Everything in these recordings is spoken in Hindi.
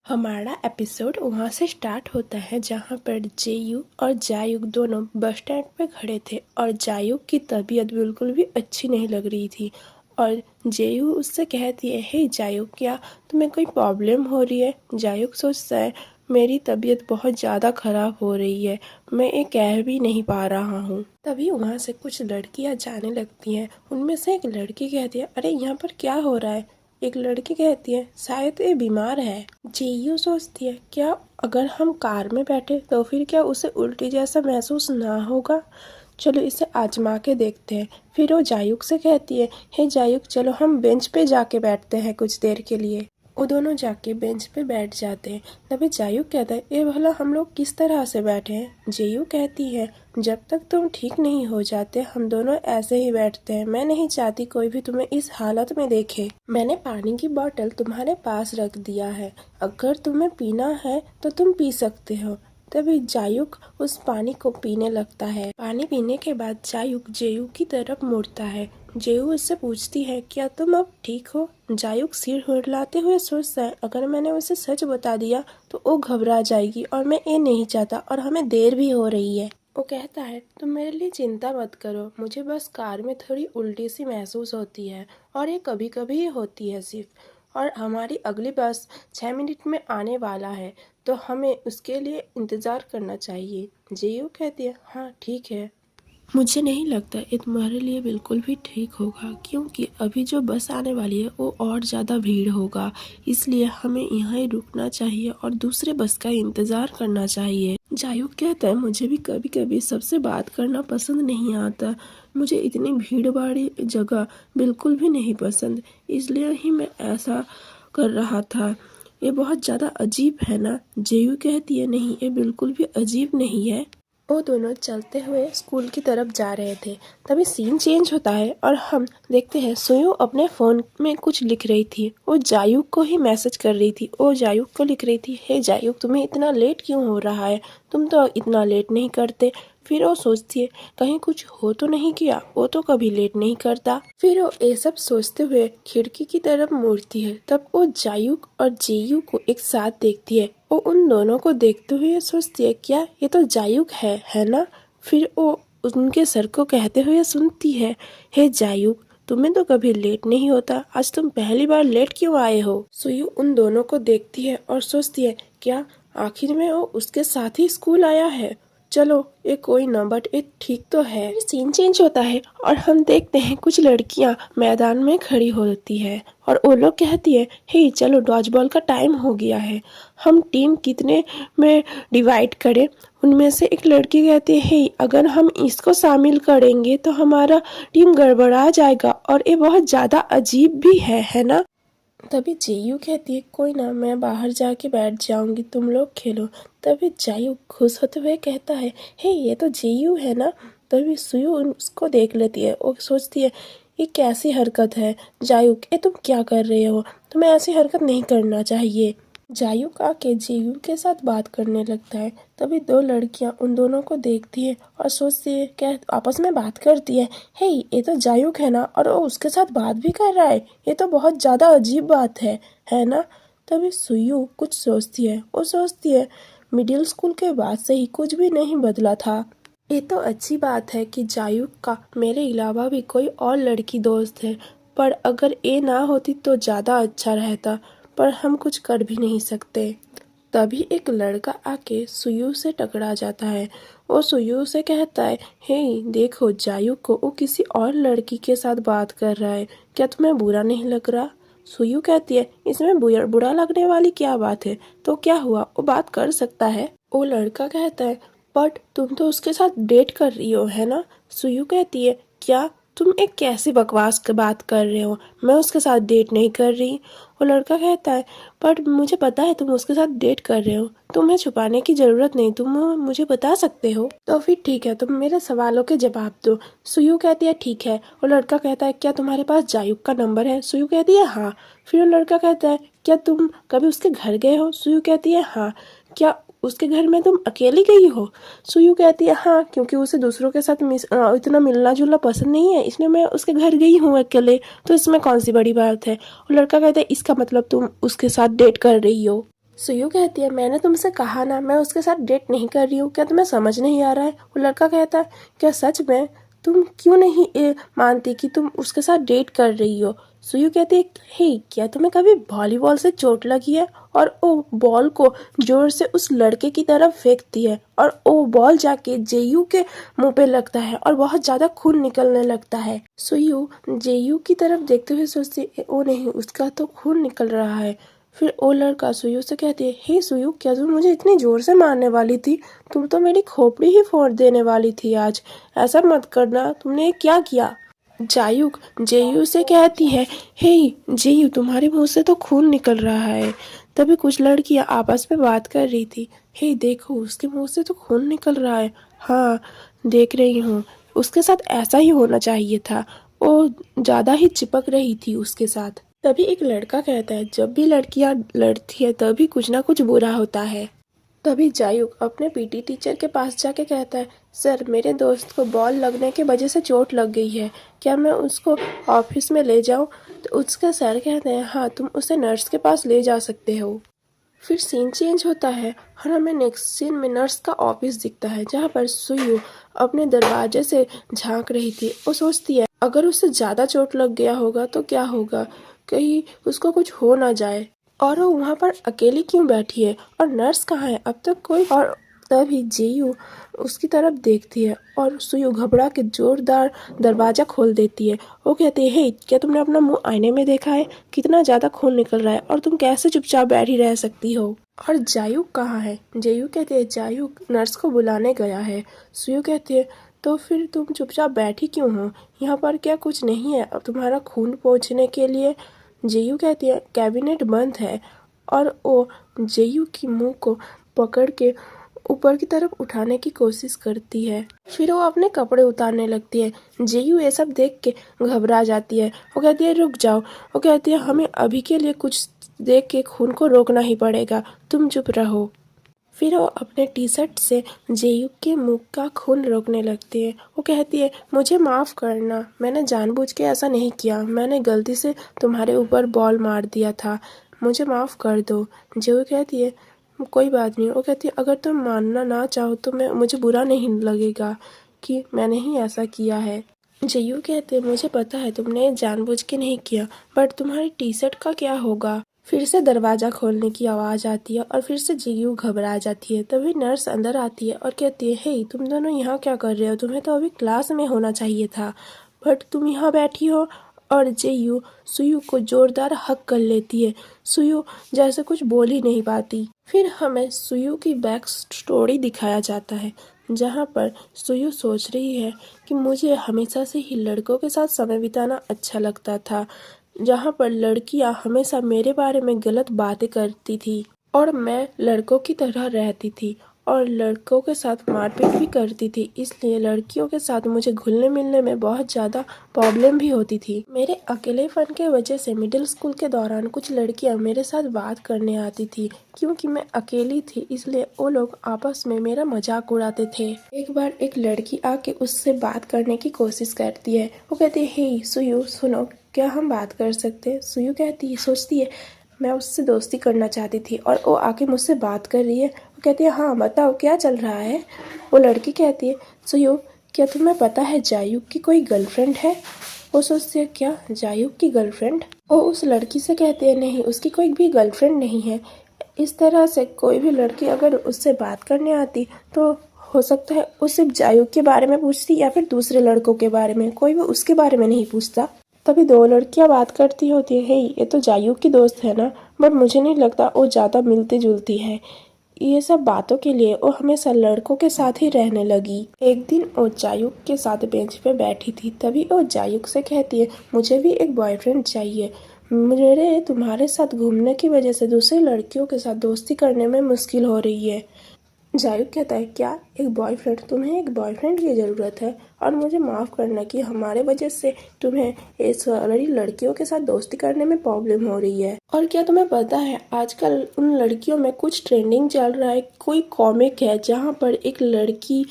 हमारा एपिसोड वहाँ से स्टार्ट होता है जहाँ पर जेयू और जायुक दोनों बस स्टैंड पे खड़े थे और जायुक की तबीयत बिल्कुल भी अच्छी नहीं लग रही थी। और जेयू उससे कहती है, हे जायुक, क्या तुम्हें कोई प्रॉब्लम हो रही है? जायुक सोचता है, मेरी तबीयत बहुत ज़्यादा ख़राब हो रही है, मैं ये कह भी नहीं पा रहा हूँ। तभी वहाँ से कुछ लड़कियाँ जाने लगती हैं। उनमें से एक लड़की कहती है, अरे यहाँ पर क्या हो रहा है? एक लड़की कहती है, शायद ये बीमार है। जेयू सोचती है, क्या अगर हम कार में बैठे तो फिर क्या उसे उल्टी जैसा महसूस ना होगा? चलो इसे आजमा के देखते हैं। फिर वो जायुक से कहती है, हे जायुक, चलो हम बेंच पे जाके बैठते हैं कुछ देर के लिए। वो दोनों जाके बेंच पे बैठ जाते हैं। तभी जायुक कहता है, ये भला हम लोग किस तरह से बैठे हैं? जेयू कहती है, जब तक तुम ठीक नहीं हो जाते हम दोनों ऐसे ही बैठते हैं। मैं नहीं चाहती कोई भी तुम्हें इस हालत में देखे। मैंने पानी की बोतल तुम्हारे पास रख दिया है, अगर तुम्हें पीना है तो तुम पी सकते हो। तभी जायुक उस पानी को पीने लगता है। पानी पीने के बाद जायुक जेयू की तरफ मुड़ता है। जेयू उससे पूछती है, क्या तुम अब ठीक हो? जायुक सिर हिलाते हुए सोचता है, अगर मैंने उसे सच बता दिया तो वो घबरा जाएगी और मैं ये नहीं चाहता और हमें देर भी हो रही है। वो कहता है, तुम मेरे लिए चिंता मत करो, मुझे बस कार में थोड़ी उल्टी सी महसूस होती है और ये कभी कभी ही होती है सिर्फ, और हमारी अगली बस 6 मिनट में आने वाला है तो हमें उसके लिए इंतज़ार करना चाहिए। जेयू कहती है, हाँ ठीक है। मुझे नहीं लगता ये तुम्हारे लिए बिल्कुल भी ठीक होगा, क्योंकि अभी जो बस आने वाली है वो और ज़्यादा भीड़ होगा, इसलिए हमें यहाँ ही रुकना चाहिए और दूसरे बस का इंतज़ार करना चाहिए। जायुक कहता है, मुझे भी कभी कभी सबसे बात करना पसंद नहीं आता, मुझे इतनी भीड़ भाड़ी जगह बिल्कुल भी नहीं पसंद, इसलिए ही मैं ऐसा कर रहा था। ये बहुत ज़्यादा अजीब है ना? जेयू कहती है, नहीं, ये बिल्कुल भी अजीब नहीं है। वो दोनों चलते हुए स्कूल की तरफ जा रहे थे। तभी सीन चेंज होता है और हम देखते हैं सुयू अपने फ़ोन में कुछ लिख रही थी। वो जायुक को ही मैसेज कर रही थी। वो जायुक को लिख रही थी, हे जायुक, तुम्हें इतना लेट क्यों हो रहा है? तुम तो इतना लेट नहीं करते। फिर वो सोचती है, कहीं कुछ हो तो नहीं किया? वो तो कभी लेट नहीं करता। फिर वो ये सब सोचते हुए खिड़की की तरफ मुड़ती है। तब वो जायुक और जेयू को एक साथ देखती है। वो उन दोनों को देखते हुए सोचती है, क्या ये तो जायुक है ना? फिर वो उनके सर को कहते हुए सुनती है, हे जायुक, तुम्हें तो कभी लेट नहीं होता, आज तुम पहली बार लेट क्यों आए हो? सुयू उन दोनों को देखती है और सोचती है, क्या आखिर में वो उसके साथ ही स्कूल आया है? चलो ये कोई ना, बट ये ठीक तो है। सीन चेंज होता है और हम देखते हैं कुछ लड़कियां मैदान में खड़ी होती है और वो लोग कहती है, हे चलो डॉज बॉल का टाइम हो गया है, हम टीम कितने में डिवाइड करें? उनमें से एक लड़की कहती है, हे अगर हम इसको शामिल करेंगे तो हमारा टीम गड़बड़ा जाएगा और ये बहुत ज़्यादा अजीब भी है ना? तभी जेयू कहती है, कोई ना, मैं बाहर जाके बैठ जाऊंगी, तुम लोग खेलो। तभी जायू खुश होते हुए कहता है, हे ये तो जेयू है ना? तभी सुयू उसको देख लेती है। वो सोचती है, ये कैसी हरकत है? जायू, ये तुम क्या कर रहे हो? तुम्हें ऐसी हरकत नहीं करना चाहिए। जायुक आके जेयू के साथ बात करने लगता है। तभी दो लड़कियां उन दोनों को देखती है और सोचती है, क्या आपस में बात करती है, हे ये तो जायुक है ना, और वो उसके साथ बात भी कर रहा है, ये तो बहुत ज़्यादा अजीब बात है ना? तभी सुयू कुछ सोचती है। वो सोचती है, मिडिल स्कूल के बाद से ही कुछ भी नहीं बदला था। ये तो अच्छी बात है कि जायुक का मेरे अलावा भी कोई और लड़की दोस्त है, पर अगर ये ना होती तो ज़्यादा अच्छा रहता, पर हम कुछ कर भी नहीं सकते। तभी एक लड़का आके सुयू से टकरा जाता है। वो सुयू से कहता है, हे देखो जायुक को, वो किसी और लड़की के साथ बात कर रहा है, क्या तुम्हें बुरा नहीं लग रहा? सुयू कहती है, इसमें बुरा लगने वाली क्या बात है? तो क्या हुआ, वो बात कर सकता है। वो लड़का कहता है, बट तुम तो उसके साथ डेट कर रही हो, है ना? सुयू कहती है, क्या तुम एक कैसी बकवास की बात कर रहे हो? मैं उसके साथ डेट नहीं कर रही। वो लड़का कहता है, पर मुझे पता है तुम उसके साथ डेट कर रहे हो, तुम्हें छुपाने की ज़रूरत नहीं, तुम मुझे बता सकते हो। तो फिर ठीक है, तुम मेरे सवालों के जवाब दो। सुयू कहती है, ठीक है। वो लड़का कहता है, क्या तुम्हारे पास जायुक का नंबर है? सुयू कहती है, हाँ। फिर वो लड़का कहता है, क्या तुम कभी उसके घर गए हो? सुयू कहती है, हाँ। क्या उसके घर में तुम अकेली गई हो? सुयू कहती है, हाँ, क्योंकि उसे दूसरों के साथ इतना मिलना जुलना पसंद नहीं है, इसलिए मैं उसके घर गई हूँ अकेले, तो इसमें कौन सी बड़ी बात है? वो लड़का कहता है, इसका मतलब तुम उसके साथ डेट कर रही हो। सुयु कहती है मैंने तुमसे कहा ना मैं उसके साथ डेट नहीं कर रही हूँ, क्या तुम्हें समझ नहीं आ रहा है? वो लड़का कहता है क्या सच में तुम क्यों नहीं मानती कि तुम उसके साथ डेट कर रही हो? सुयु कहती है हे क्या तुम्हें कभी वॉलीबॉल से चोट लगी है? और वो बॉल को जोर से उस लड़के की तरफ फेंकती है और वो बॉल जाके जेयू के मुंह पे लगता है और बहुत ज्यादा खून निकलने लगता है। सुयु जेयू की तरफ देखते हुए सोचती है ओ नहीं उसका तो खून निकल रहा है। फिर वो लड़का सुयु से कहती है हे सुयु क्या तुम मुझे इतनी जोर से मारने वाली थी? तुम तो मेरी खोपड़ी ही फोड़ देने वाली थी आज। ऐसा मत करना, तुमने क्या किया? जायुक जेयू से कहती है हे जेयू तुम्हारे मुंह से तो खून निकल रहा है। तभी कुछ लड़कियां आपस में बात कर रही थी। हे देखो उसके मुंह से तो खून निकल रहा है। हाँ देख रही हूँ, उसके साथ ऐसा ही होना चाहिए था, वो ज्यादा ही चिपक रही थी उसके साथ। तभी एक लड़का कहता है जब भी लड़कियां लड़ती है तभी कुछ ना कुछ बुरा होता है। तभी जायुक अपने पीटी टीचर के पास जाके कहता है सर मेरे दोस्त को बॉल लगने की वजह से चोट लग गई है, क्या मैं उसको ऑफिस में ले जाऊं? तो उसका सर कहते हैं हाँ तुम उसे नर्स के पास ले जा सकते हो। फिर सीन चेंज होता है और हमें नेक्स्ट सीन में नर्स का ऑफिस दिखता है जहाँ पर सुयु अपने दरवाजे से झांक रही थी। वो सोचती है अगर उसे ज्यादा चोट लग गया होगा तो क्या होगा, कहीं उसको कुछ हो ना जाए। और वो वहाँ पर अकेली क्यों बैठी है और नर्स कहाँ है अब तक कोई? और तभी जेयू उसकी तरफ देखती है और सुयु घबरा के जोरदार दरवाजा खोल देती है। वो कहती है हे क्या तुमने अपना मुंह आईने में देखा है? कितना ज्यादा खून निकल रहा है और तुम कैसे चुपचाप बैठी रह सकती हो? और जायुक कहाँ है? जेयू कहती है जायुक नर्स को बुलाने गया है। सुयु कहती है तो फिर तुम चुपचाप बैठी क्यों हो? यहाँ पर क्या कुछ नहीं है अब तुम्हारा खून पोंछने के लिए? जेयू कहती है कैबिनेट बंद है और वो जेयू की मुंह को पकड़ के ऊपर की तरफ उठाने की कोशिश करती है। फिर वो अपने कपड़े उतारने लगती है। जेयू ये सब देख के घबरा जाती है। वो कहती है रुक जाओ। वो कहती है हमें अभी के लिए कुछ देख के खून को रोकना ही पड़ेगा, तुम चुप रहो। फिर वो अपने टी शर्ट से जेयू के मुंह का खून रोकने लगती है। वो कहती है मुझे माफ़ करना, मैंने जानबूझ के ऐसा नहीं किया, मैंने गलती से तुम्हारे ऊपर बॉल मार दिया था, मुझे माफ़ कर दो। जेयू कहती है कोई बात नहीं। वो कहती है अगर तुम मानना ना चाहो तो मुझे बुरा नहीं लगेगा कि मैंने ही ऐसा किया है। जेयू कहते मुझे पता है तुमने जानबूझ के नहीं किया, बट तुम्हारी टी शर्ट का क्या होगा? फिर से दरवाजा खोलने की आवाज आती है और फिर से जेयू घबरा जाती है। तभी नर्स अंदर आती है और कहती है हे तुम दोनों यहाँ क्या कर रहे हो? तुम्हें तो अभी क्लास में होना चाहिए था, बट तुम यहाँ बैठी हो। और जेयू सुयु को जोरदार हक कर लेती है। सुयु जैसे कुछ बोल ही नहीं पाती। फिर हमें सुयु की बैक स्टोरी दिखाया जाता है जहाँ पर सुयु सोच रही है कि मुझे हमेशा से ही लड़कों के साथ समय बिताना अच्छा लगता था, जहाँ पर लड़कियाँ हमेशा मेरे बारे में गलत बातें करती थी और मैं लड़कों की तरह रहती थी और लड़कों के साथ मारपीट भी करती थी, इसलिए लड़कियों के साथ मुझे घुलने मिलने में बहुत ज़्यादा प्रॉब्लम भी होती थी। मेरे अकेलेपन के वजह से मिडिल स्कूल के दौरान कुछ लड़कियां मेरे साथ बात करने आती थी, क्योंकि मैं अकेली थी इसलिए वो लोग आपस में मेरा मजाक उड़ाते थे। एक बार एक लड़की आके उससे बात करने की कोशिश करती है। वो कहती है हे सुयु सुनो, क्या हम बात कर सकते हैं? सुयु कहती है सोचती है मैं उससे दोस्ती करना चाहती थी और वो आके मुझसे बात कर रही है। वो कहती है हाँ बताओ क्या चल रहा है? वो लड़की कहती है सुयु क्या तुम्हें पता है जायुक की कोई गर्लफ्रेंड है? वो सोचती है क्या जायुक की गर्लफ्रेंड? वो उस लड़की से कहती है नहीं उसकी कोई भी गर्लफ्रेंड नहीं है। इस तरह से कोई भी लड़की अगर उससे बात करने आती तो हो सकता है वो सिर्फ जायुक के बारे में पूछती या फिर दूसरे लड़कों के बारे में, कोई भी उसके बारे में नहीं पूछता। तभी दो लड़कियां बात करती होती है हे ये तो जायुक की दोस्त है ना, बट मुझे नहीं लगता वो ज़्यादा मिलती जुलती है। ये सब बातों के लिए वो हमेशा लड़कों के साथ ही रहने लगी। एक दिन वो जायुक के साथ बेंच पे बैठी थी। तभी वो जायुक से कहती है मुझे भी एक बॉयफ्रेंड चाहिए, मेरे तुम्हारे साथ घूमने की वजह से दूसरी लड़कियों के साथ दोस्ती करने में मुश्किल हो रही है। जायुक कहता है क्या एक बॉयफ्रेंड? तुम्हें एक बॉयफ्रेंड की ज़रूरत है और मुझे माफ़ करना कि हमारे वजह से तुम्हें ये सारी लड़कियों के साथ दोस्ती करने में प्रॉब्लम हो रही है। और क्या तुम्हें पता है आजकल उन लड़कियों में कुछ ट्रेंडिंग चल रहा है, कोई कॉमिक है जहाँ पर एक लड़की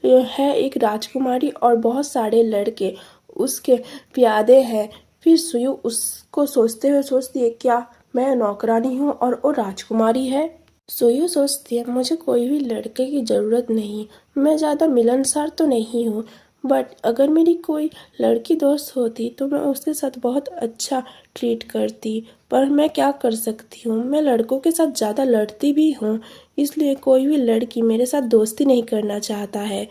है एक राजकुमारी और बहुत सारे लड़के उसके प्यादे हैं। फिर सुयु उसको सोचते हुए सोचती है क्या मैं नौकरानी हूँ और वो राजकुमारी है। सोयू सोचती है मुझे कोई भी लड़के की ज़रूरत नहीं, मैं ज़्यादा मिलनसार तो नहीं हूँ, बट अगर मेरी कोई लड़की दोस्त होती तो मैं उसके साथ बहुत अच्छा ट्रीट करती। पर मैं क्या कर सकती हूँ, मैं लड़कों के साथ ज़्यादा लड़ती भी हूँ, इसलिए कोई भी लड़की मेरे साथ दोस्ती नहीं करना चाहता है।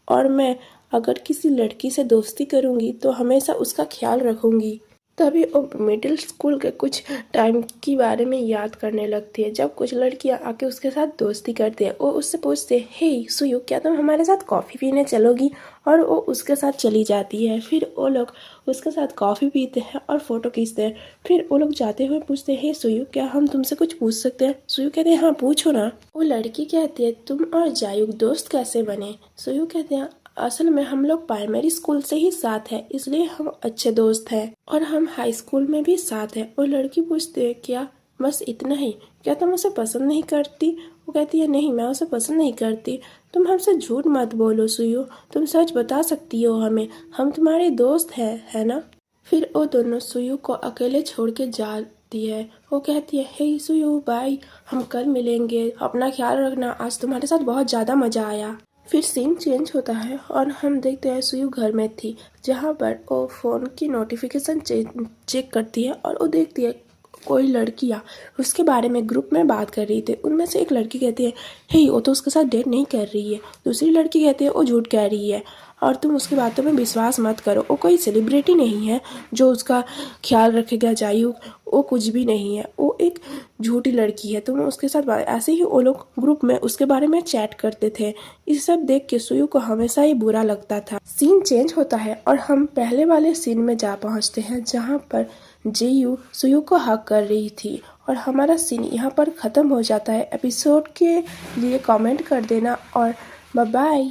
और मैं अगर किसी लड़की से दोस्ती करूँगी तो हमेशा उसका ख्याल रखूँगी। तभी वो मिडिल स्कूल के कुछ टाइम के बारे में याद करने लगती है, जब कुछ लड़कियां आके उसके साथ दोस्ती करती है। वो उससे पूछते हैं, हे सुयु, क्या तुम हमारे साथ कॉफ़ी पीने चलोगी? और वो उसके साथ चली जाती है। फिर वो लोग उसके साथ कॉफ़ी पीते हैं और फ़ोटो खींचते हैं। फिर वो लोग जाते हुए पूछते हैं, हे सुयु, क्या हम तुमसे कुछ पूछ सकते हैं? सुयु कहते हैं, हाँ पूछो ना। वो लड़की कहती है, तुम और जायुक दोस्त कैसे बने? सुयु कहते हैं, असल में हम लोग प्राइमरी स्कूल से ही साथ हैं, इसलिए हम अच्छे दोस्त हैं और हम हाई स्कूल में भी साथ हैं। और लड़की पूछती है, क्या बस इतना ही? क्या तुम उसे पसंद नहीं करती? वो कहती है, नहीं, मैं उसे पसंद नहीं करती। तुम हमसे झूठ मत बोलो सुयु, तुम सच बता सकती हो हमें, हम तुम्हारे दोस्त हैं, है ना? फिर वो दोनों सुयु को अकेले छोड़ के जाती है। वो कहती है, हे सुयु, बाय, हम कल मिलेंगे, अपना ख्याल रखना, आज तुम्हारे साथ बहुत ज़्यादा मज़ा आया। फिर सीन चेंज होता है और हम देखते हैं सुयु घर में थी, जहाँ पर वो फ़ोन की नोटिफिकेशन चेक करती है और वो देखती है कोई लड़कियाँ उसके बारे में ग्रुप में बात कर रही थी। उनमें से एक लड़की कहती है, हे वो तो उसके साथ डेट नहीं कर रही है। दूसरी लड़की कहती है, वो झूठ कह रही है और तुम उसकी बातों में विश्वास मत करो, वो कोई सेलिब्रिटी नहीं है जो उसका ख्याल रखेगा जायु, वो कुछ भी नहीं है, वो एक झूठी लड़की है, तुम उसके साथ ऐसे ही वो लोग ग्रुप में उसके बारे में चैट करते थे। इस सब देख के सुयु को हमेशा ही बुरा लगता था। सीन चेंज होता है और हम पहले वाले सीन में जा पहुंचते हैं, जहां पर जेयू सुयु को हक कर रही थी और हमारा सीन यहाँ पर ख़त्म हो जाता है। एपिसोड के लिए कमेंट कर देना और बाय बाय।